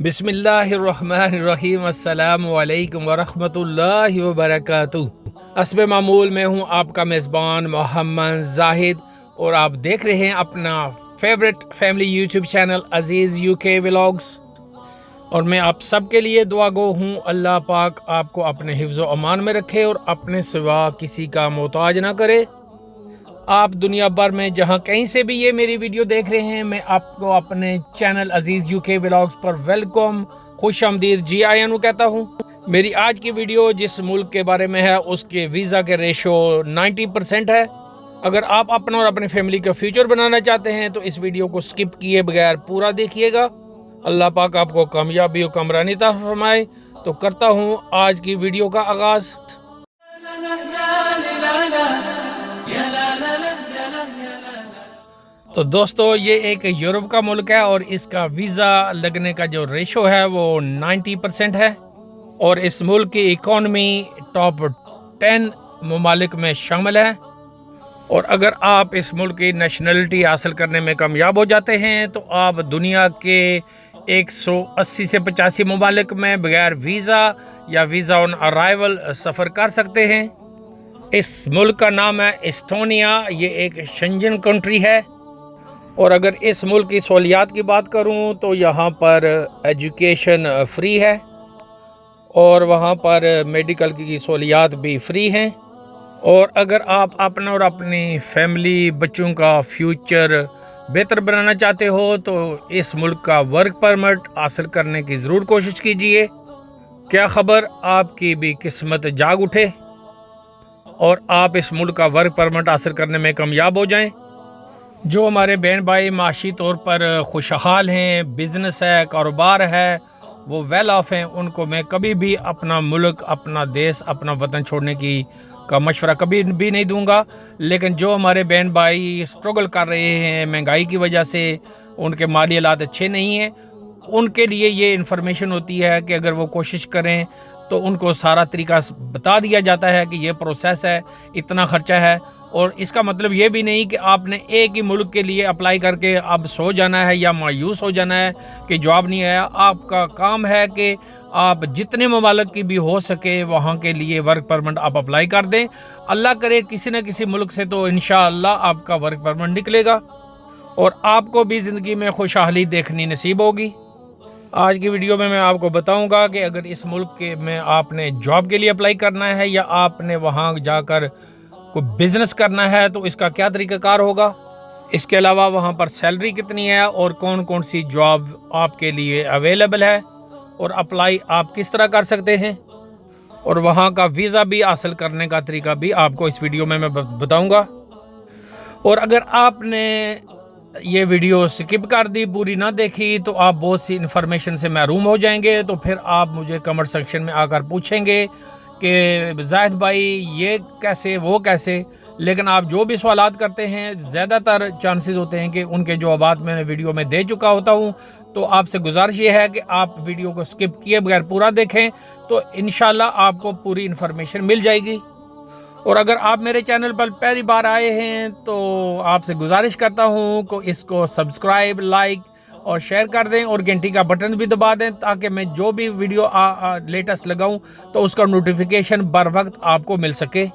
بسم اللہ الرحمن الرحیم، السلام علیکم ورحمۃ اللہ وبرکاتہ۔ حسب معمول میں ہوں آپ کا میزبان محمد زاہد، اور آپ دیکھ رہے ہیں اپنا favourite family YouTube channel Aziz you کے ولاگز، اور میں آپ سب کے لیے دعا گو ہوں اللہ پاک آپ کو اپنے حفظ و امان میں رکھے اور اپنے سوا کسی کا محتاج نہ کرے۔ آپ دنیا بھر میں جہاں کہیں سے بھی یہ میری ویڈیو دیکھ رہے ہیں، میں آپ کو اپنے چینل عزیز یو کے ولاگز پر ویلکم، خوش آمدید جی آئین کہتا ہوں۔ میری آج کی ویڈیو جس ملک کے بارے میں ہے اس کے ویزا کے ریشو 90% ہے۔ اگر آپ اپنا اور اپنی فیملی کا فیوچر بنانا چاہتے ہیں تو اس ویڈیو کو سکپ کیے بغیر پورا دیکھیے گا۔ اللہ پاک آپ کو کامیابی و کامرانی عطا فرمائے۔ تو کرتا ہوں آج کی ویڈیو کا آغاز۔ تو دوستو، یہ ایک یورپ کا ملک ہے اور اس کا ویزا لگنے کا جو ریشو ہے وہ 90% ہے، اور اس ملک کی اکانومی ٹاپ 10 ممالک میں شامل ہے۔ اور اگر آپ اس ملک کی نیشنلٹی حاصل کرنے میں کامیاب ہو جاتے ہیں تو آپ دنیا کے 180 سے 85 ممالک میں بغیر ویزا یا ویزا آن ارائیول سفر کر سکتے ہیں۔ اس ملک کا نام ہے اسٹونیا، یہ ایک شنجن کنٹری ہے۔ اور اگر اس ملک کی سہولیات کی بات کروں تو یہاں پر ایجوکیشن فری ہے، اور وہاں پر میڈیکل کی سہولیات بھی فری ہیں۔ اور اگر آپ اپنا اور اپنی فیملی بچوں کا فیوچر بہتر بنانا چاہتے ہو تو اس ملک کا ورک پرمٹ حاصل کرنے کی ضرور کوشش کیجیے۔ کیا خبر آپ کی بھی قسمت جاگ اٹھے اور آپ اس ملک کا ورک پرمٹ حاصل کرنے میں کامیاب ہو جائیں۔ جو ہمارے بہن بھائی معاشی طور پر خوشحال ہیں، بزنس ہے، کاروبار ہے، وہ ویل آف ہیں، ان کو میں کبھی بھی اپنا ملک، اپنا دیس، اپنا وطن چھوڑنے کا مشورہ کبھی بھی نہیں دوں گا۔ لیکن جو ہمارے بہن بھائی سٹرگل کر رہے ہیں مہنگائی کی وجہ سے، ان کے مالی حالات اچھے نہیں ہیں، ان کے لیے یہ انفارمیشن ہوتی ہے کہ اگر وہ کوشش کریں تو ان کو سارا طریقہ بتا دیا جاتا ہے کہ یہ پروسیس ہے، اتنا خرچہ ہے۔ اور اس کا مطلب یہ بھی نہیں کہ آپ نے ایک ہی ملک کے لیے اپلائی کر کے اب سو جانا ہے یا مایوس ہو جانا ہے کہ جواب نہیں آیا۔ آپ کا کام ہے کہ آپ جتنے ممالک کی بھی ہو سکے وہاں کے لیے ورک پرمٹ آپ اپلائی کر دیں۔ اللہ کرے کسی نہ کسی ملک سے تو انشاءاللہ آپ کا ورک پرمٹ نکلے گا اور آپ کو بھی زندگی میں خوشحالی دیکھنی نصیب ہوگی۔ آج کی ویڈیو میں آپ کو بتاؤں گا کہ اگر اس ملک میں آپ نے جاب کے لیے اپلائی کرنا ہے یا آپ نے وہاں جا کر کوئی بزنس کرنا ہے تو اس کا کیا طریقہ کار ہوگا۔ اس کے علاوہ وہاں پر سیلری کتنی ہے اور کون کون سی جاب آپ کے لیے اویلیبل ہے، اور اپلائی آپ کس طرح کر سکتے ہیں، اور وہاں کا ویزا بھی حاصل کرنے کا طریقہ بھی آپ کو اس ویڈیو میں بتاؤں گا۔ اور اگر آپ نے یہ ویڈیو سکپ کر دی، پوری نہ دیکھی، تو آپ بہت سی انفارمیشن سے محروم ہو جائیں گے۔ تو پھر آپ مجھے کمنٹ سیکشن میں آ کر پوچھیں گے کہ زاہد بھائی یہ کیسے، وہ کیسے۔ لیکن آپ جو بھی سوالات کرتے ہیں زیادہ تر چانسز ہوتے ہیں کہ ان کے جوابات میں نے ویڈیو میں دے چکا ہوتا ہوں۔ تو آپ سے گزارش یہ ہے کہ آپ ویڈیو کو سکپ کیے بغیر پورا دیکھیں، تو انشاءاللہ آپ کو پوری انفارمیشن مل جائے گی۔ اور اگر آپ میرے چینل پر پہلی بار آئے ہیں تو آپ سے گزارش کرتا ہوں کہ اس کو سبسکرائب، لائک اور شیئر کر دیں، اور گھنٹی کا بٹن بھی دبا دیں تاکہ میں جو بھی ویڈیو لیٹسٹ لگاؤں تو اس کا نوٹیفیکیشن بر وقت آپ کو مل سکے۔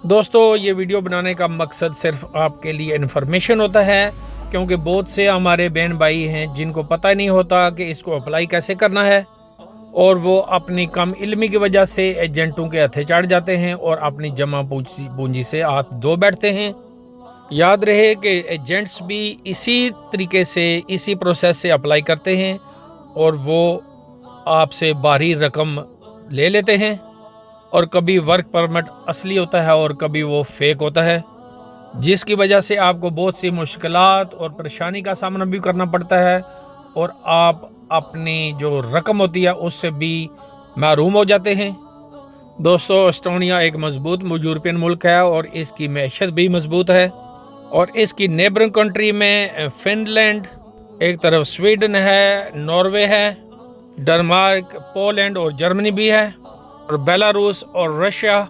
دوستو، یہ ویڈیو بنانے کا مقصد صرف آپ کے لیے انفارمیشن ہوتا ہے، کیونکہ بہت سے ہمارے بہن بھائی ہیں جن کو پتہ نہیں ہوتا کہ اس کو اپلائی کیسے کرنا ہے، اور وہ اپنی کم علمی کی وجہ سے ایجنٹوں کے ہتھے چڑھ جاتے ہیں اور اپنی جمع پونجی سے ہاتھ دھو بیٹھتے ہیں۔ یاد رہے کہ ایجنٹس بھی اسی طریقے سے، اسی پروسیس سے اپلائی کرتے ہیں، اور وہ آپ سے بھاری رقم لے لیتے ہیں، اور کبھی ورک پرمٹ اصلی ہوتا ہے اور کبھی وہ فیک ہوتا ہے، جس کی وجہ سے آپ کو بہت سی مشکلات اور پریشانی کا سامنا بھی کرنا پڑتا ہے، اور آپ اپنی جو رقم ہوتی ہے اس سے بھی محروم ہو جاتے ہیں۔ دوستو، اسٹونیا ایک مضبوط یورپین ملک ہے اور اس کی معیشت بھی مضبوط ہے، اور اس کی نیبرنگ کنٹری میں فن لینڈ، ایک طرف سویڈن ہے، ناروے ہے، ڈنمارک، پولینڈ اور جرمنی بھی ہے، اور بیلاروس اور رشیا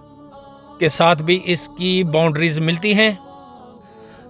کے ساتھ بھی اس کی باؤنڈریز ملتی ہیں۔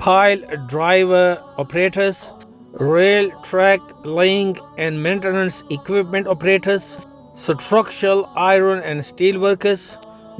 pile driver operators, rail track laying and maintenance equipment operators, structural iron and steel workers।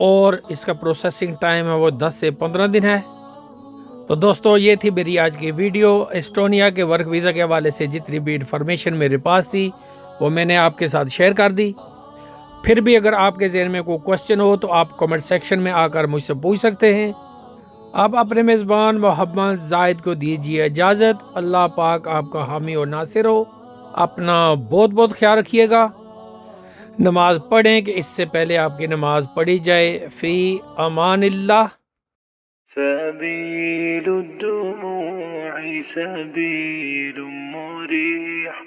اور اس کا پروسیسنگ ٹائم ہے وہ 10 سے 15 دن ہے۔ تو دوستو یہ تھی میری آج کی ویڈیو، اسٹونیا کے ورک ویزا کے حوالے سے جتنی بھی انفارمیشن میرے پاس تھی وہ میں نے آپ کے ساتھ شیئر کر دی۔ پھر بھی اگر آپ کے ذہن میں کوئی کوسچن ہو تو آپ کمنٹ سیکشن میں آ کر مجھ سے پوچھ سکتے ہیں۔ آپ اپنے میزبان محمد زاہد کو دیجیے اجازت۔ اللہ پاک آپ کا حامی و ناصر ہو۔ اپنا بہت بہت خیال رکھیے گا۔ نماز پڑھیں کہ اس سے پہلے آپ کی نماز پڑھی جائے۔ فی امان اللہ۔ سبيل الدموع سبيل مريح